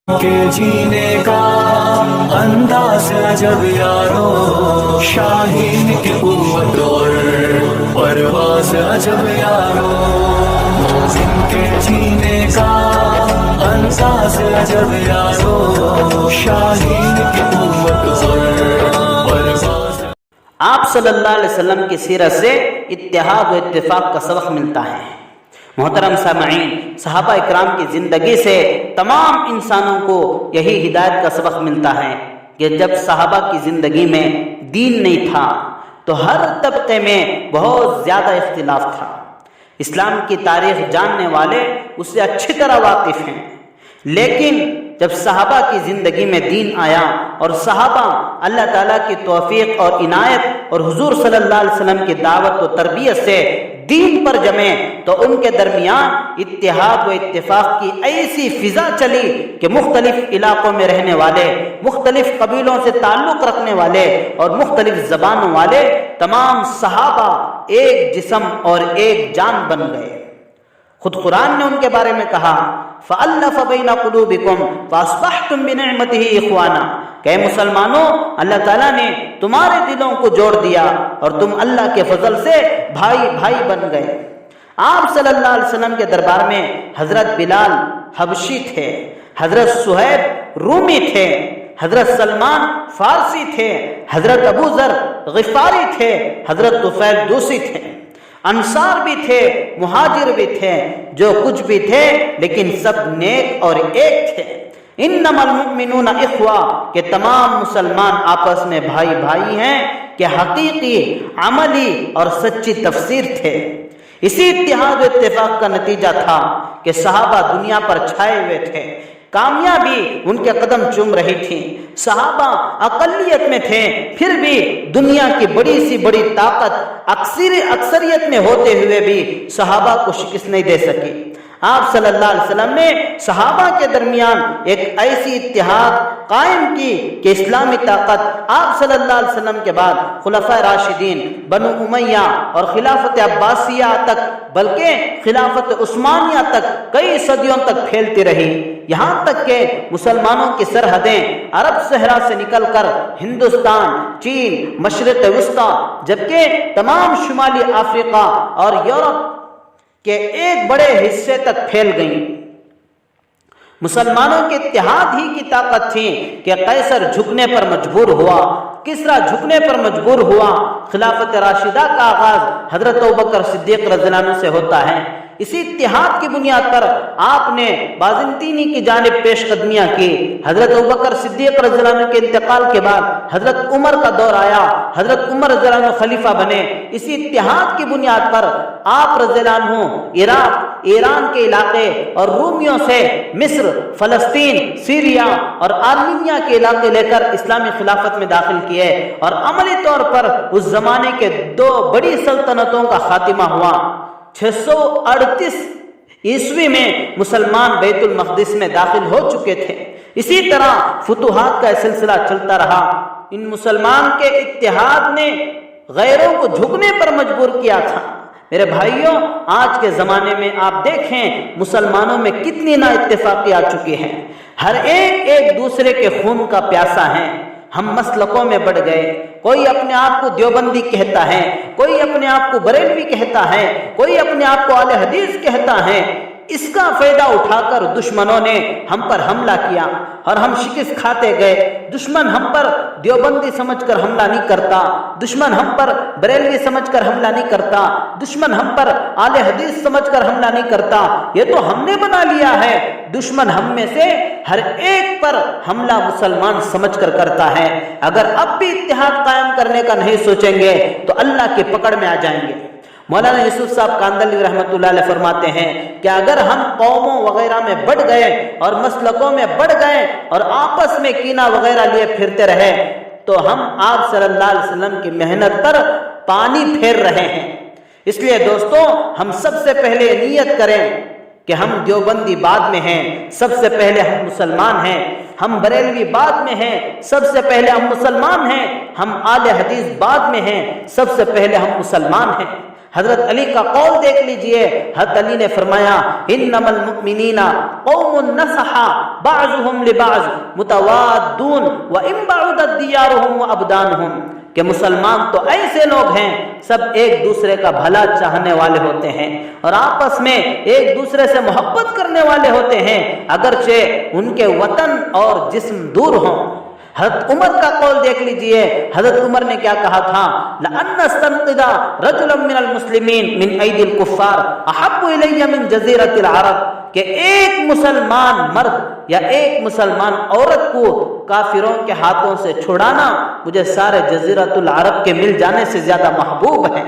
کے جینے کا انداز عجب یارو، شاہین کی قوت اور پرواز عجب یارو، موزن کے جینے کا انداز عجب یارو، شاہین کی قوت اور پرواز۔ آپ صلی اللہ علیہ وسلم کی سیرت سے اتحاد و اتفاق کا سبق ملتا ہے۔ محترم سامعین، صحابہ اکرام کی زندگی سے تمام انسانوں کو یہی ہدایت کا سبق ملتا ہے کہ جب صحابہ کی زندگی میں دین نہیں تھا تو ہر طبقے میں بہت زیادہ اختلاف تھا۔ اسلام کی تاریخ جاننے والے اس سے اچھی طرح واقف ہیں، لیکن جب صحابہ کی زندگی میں دین آیا اور صحابہ اللہ تعالیٰ کی توفیق اور عنایت اور حضور صلی اللہ علیہ وسلم کی دعوت و تربیت سے دین پر جمے تو ان کے درمیان اتحاد و اتفاق کی ایسی فضا چلی کہ مختلف علاقوں میں رہنے والے، مختلف قبیلوں سے تعلق رکھنے والے اور مختلف زبانوں والے تمام صحابہ ایک جسم اور ایک جان بن گئے۔ خود قرآن نے ان کے بارے میں کہا فَأَلَّفَ بَيْنَ قُلُوبِكُمْ فَأَصْبَحْتُمْ بِنِعْمَتِهِ إِخْوَانًا، کہ مسلمانوں اللہ تعالیٰ نے تمہارے دلوں کو جوڑ دیا اور تم اللہ کے فضل سے بھائی بھائی بن گئے۔ آپ صلی اللہ علیہ وسلم کے دربار میں حضرت بلال حبشی تھے، حضرت صہیب رومی تھے، حضرت سلمان فارسی تھے، حضرت ابو ذر غفاری تھے، حضرت طفیل دوسی تھے، انصار بھی تھے، مہاجر بھی تھے، جو کچھ بھی تھے لیکن سب نیک اور ایک تھے۔ انما المؤمنون اخوہ، کہ تمام مسلمان آپس میں بھائی بھائی ہیں، کہ حقیقی، عملی اور سچی تفسیر تھے۔ اسی اتحاد و اتفاق کا نتیجہ تھا کہ صحابہ دنیا پر چھائے ہوئے تھے، کامیابی ان کے قدم چوم رہی تھی، صحابہ اقلیت میں تھے، پھر بھی دنیا کی بڑی سی بڑی طاقت اکثریت میں ہوتے ہوئے بھی صحابہ کو شکست نہیں دے سکی۔ آپ صلی اللہ علیہ وسلم نے صحابہ کے درمیان ایک ایسی اتحاد قائم کی کہ اسلامی طاقت آپ صلی اللہ علیہ وسلم کے بعد خلفائے راشدین، بنو امیہ اور خلافت عباسیہ تک، بلکہ خلافت عثمانیہ تک کئی صدیوں تک پھیلتی رہی، یہاں تک کہ مسلمانوں کی سرحدیں عرب صحرا سے نکل کر ہندوستان، چین، مشرق وسطیٰ، جبکہ تمام شمالی افریقہ اور یورپ کہ ایک بڑے حصے تک پھیل گئیں۔ مسلمانوں کے اتحاد ہی کی طاقت تھی کہ قیصر جھکنے پر مجبور ہوا، کسریٰ جھکنے پر مجبور ہوا۔ خلافت راشدہ کا آغاز حضرت ابوبکر صدیق رضی اللہ عنہ سے ہوتا ہے۔ اسی اتحاد کی بنیاد پر آپ نے بازنطینی کی جانب پیش قدمیاں کی۔ حضرت ابوبکر صدیق رضی اللہ عنہ کے انتقال کے بعد حضرت عمر کا دور آیا، حضرت عمر رضی اللہ عنہ خلیفہ بنے۔ اسی اتحاد کی بنیاد پر آپ رضی اللہ عنہ عراق، ایران کے علاقے اور رومیوں سے مصر، فلسطین، سیریا اور آرمینیا کے علاقے لے کر اسلامی خلافت میں داخل کیے، اور عملی طور پر اس زمانے کے دو بڑی سلطنتوں کا خاتمہ ہوا۔ 638 عیسوی میں مسلمان بیت المقدس میں داخل ہو چکے تھے۔ اسی طرح فتوحات کا سلسلہ چلتا رہا۔ ان مسلمان کے اتحاد نے غیروں کو جھکنے پر مجبور کیا تھا۔ میرے بھائیوں، آج کے زمانے میں آپ دیکھیں مسلمانوں میں کتنی نا اتفاقی آ چکی ہے، ہر ایک دوسرے کے خون کا پیاسا ہے۔ ہم مسلکوں میں بڑھ گئے، کوئی اپنے آپ کو دیوبندی کہتا ہے، کوئی اپنے آپ کو بریلوی کہتا ہے، کوئی اپنے آپ کو اہل حدیث کہتا ہے۔ اس کا فائدہ اٹھا کر دشمنوں نے ہم پر حملہ کیا اور ہم شکست کھاتے گئے۔ دشمن ہم پر دیوبندی سمجھ کر حملہ نہیں کرتا، دشمن ہم پر بریلوی سمجھ کر حملہ نہیں کرتا، دشمن ہم پر اہل حدیث سمجھ کر حملہ نہیں کرتا، یہ تو ہم نے بنا لیا ہے۔ دشمن ہم میں سے ہر ایک پر حملہ مسلمان سمجھ کر کرتا ہے۔ اگر اب بھی اتحاد قائم کرنے کا نہیں سوچیں گے تو اللہ کی پکڑ میں آ جائیں گے۔ مولانا یوسف صاحب کاندھلی رحمۃ اللہ علیہ فرماتے ہیں کہ اگر ہم قوموں وغیرہ میں بڑھ گئے اور مسلکوں میں بڑھ گئے اور آپس میں کینہ وغیرہ لیے پھرتے رہے تو ہم آپ صلی اللہ علیہ وسلم کی محنت پر پانی پھیر رہے ہیں۔ اس لیے دوستو، ہم سب سے پہلے نیت کریں کہ ہم دیوبندی بعد میں ہیں، سب سے پہلے ہم مسلمان ہیں۔ ہم بریلوی بعد میں ہیں، سب سے پہلے ہم مسلمان ہیں۔ ہم اہل حدیث بعد میں ہیں، سب سے پہلے ہم مسلمان ہیں۔ حضرت علی کا قول دیکھ لیجئے، حضرت علی نے فرمایا انما المؤمنین قوم نصح بعضهم لبعض متوادون وان بعدت دیارهم وابدانهم، کہ مسلمان تو ایسے لوگ ہیں سب ایک دوسرے کا بھلا چاہنے والے ہوتے ہیں اور آپس میں ایک دوسرے سے محبت کرنے والے ہوتے ہیں اگرچہ ان کے وطن اور جسم دور ہوں۔ حضرت عمر کا قول دیکھ لیجئے، حضرت عمر نے کیا کہا تھا، لَأَنَّ اسْتَنْقِذَ رَجُلًا مِّنَ الْمُسْلِمِينَ مِنْ أَيْدِي الْكُفَّارِ أَحَبُّ إِلَيَّ مِنْ جَزِيرَةِ الْعَرَبِ، کہ ایک مسلمان مرد یا ایک مسلمان عورت کو کافروں کے ہاتھوں سے چھڑانا مجھے سارے جزیرۃ العرب کے مل جانے سے زیادہ محبوب ہے۔